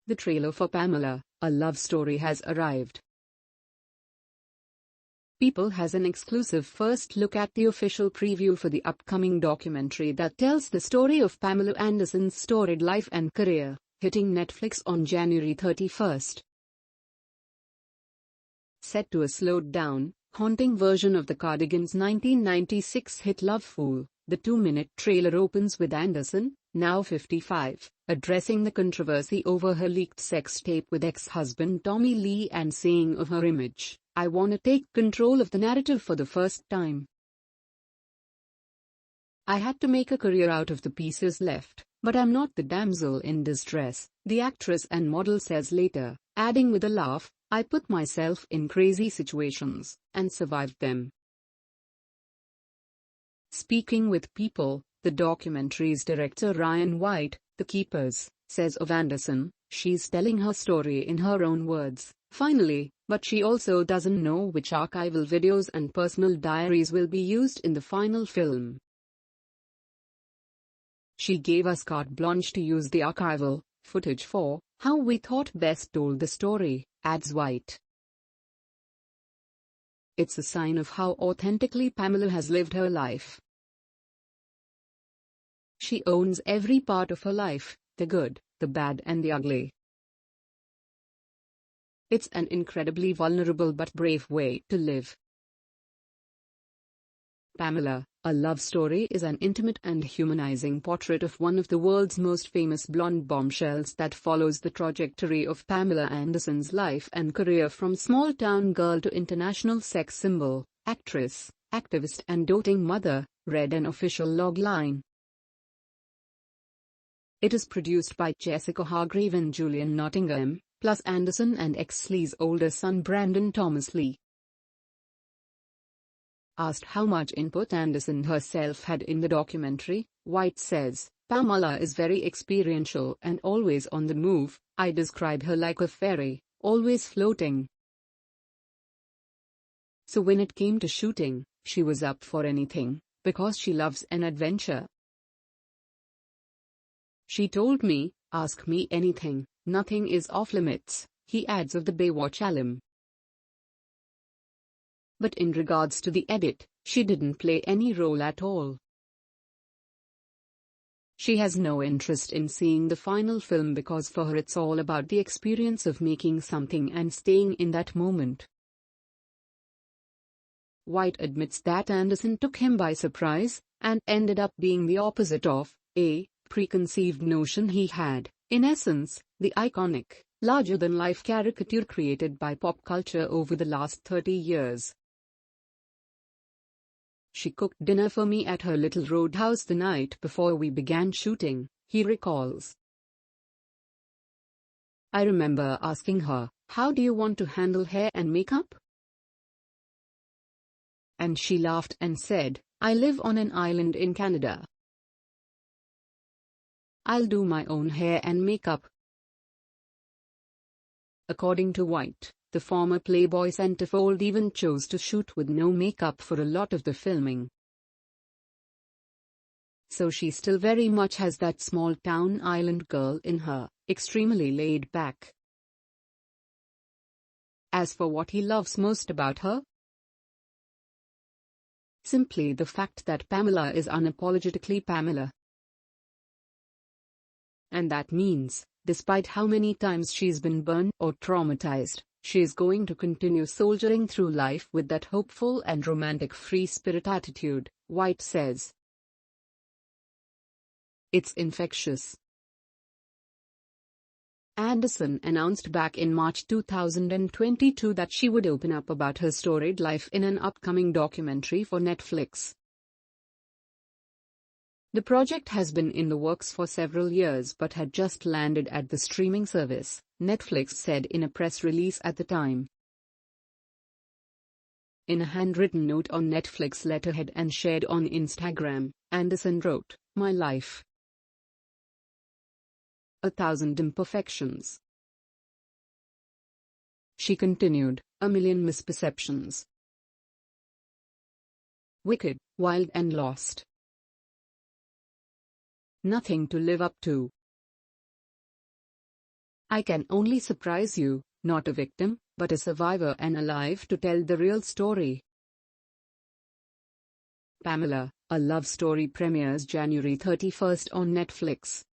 The trailer for Pamela, a love story has arrived. People has an exclusive first look at the official preview for the upcoming documentary that tells the story of Pamela Anderson's storied life and career, hitting Netflix on January 31st. Set to a slowed-down, haunting version of the Cardigans' 1996 hit Love Fool, the 2-minute trailer opens with Anderson, now 55, addressing the controversy over her leaked sex tape with ex-husband Tommy Lee and saying of her image, "I wanna take control of the narrative for the first time. I had to make a career out of the pieces left, but I'm not the damsel in distress," the actress and model says later, adding with a laugh, "I put myself in crazy situations, and survived them." Speaking with People, the documentary's director Ryan White, The Keepers, says of Anderson, "She's telling her story in her own words, finally, but she also doesn't know which archival videos and personal diaries will be used in the final film. She gave us carte blanche to use the archival footage for how we thought best told the story," adds White. "It's a sign of how authentically Pamela has lived her life. She owns every part of her life, the good, the bad and the ugly. It's an incredibly vulnerable but brave way to live." Pamela, a love story is an intimate and humanizing portrait of one of the world's most famous blonde bombshells that follows the trajectory of Pamela Anderson's life and career from small-town girl to international sex symbol, actress, activist and doting mother, read an official logline. It is produced by Jessica Hargrave and Julian Nottingham, plus Anderson and ex-Lee's older son Brandon Thomas Lee. Asked how much input Anderson herself had in the documentary, White says, "Pamela is very experiential and always on the move. I describe her like a fairy, always floating. So when it came to shooting, she was up for anything, because she loves an adventure. She told me, ask me anything, nothing is off limits," he adds of the Baywatch alum. But in regards to the edit, she didn't play any role at all. She has no interest in seeing the final film because for her it's all about the experience of making something and staying in that moment. White admits that Anderson took him by surprise, and ended up being the opposite of a preconceived notion he had. In essence, the iconic, larger-than-life caricature created by pop culture over the last 30 years. "She cooked dinner for me at her little roadhouse the night before we began shooting," he recalls. "I remember asking her, 'How do you want to handle hair and makeup?' And she laughed and said, 'I live on an island in Canada. I'll do my own hair and makeup.'" According to White, the former Playboy centerfold even chose to shoot with no makeup for a lot of the filming. So she still very much has that small-town island girl in her, extremely laid back. As for what he loves most about her, simply the fact that Pamela is unapologetically Pamela. And that means, despite how many times she's been burned or traumatized, she is going to continue soldiering through life with that hopeful and romantic free-spirit attitude, White says. "It's infectious." Anderson announced back in March 2022 that she would open up about her storied life in an upcoming documentary for Netflix. The project has been in the works for several years but had just landed at the streaming service, Netflix said in a press release at the time. In a handwritten note on Netflix letterhead and shared on Instagram, Anderson wrote, "My life. 1,000 imperfections." She continued, "A million misperceptions. Wicked, wild and lost. Nothing to live up to. I can only surprise you, not a victim, but a survivor and alive to tell the real story. Pamela, a love story premieres January 31st on Netflix.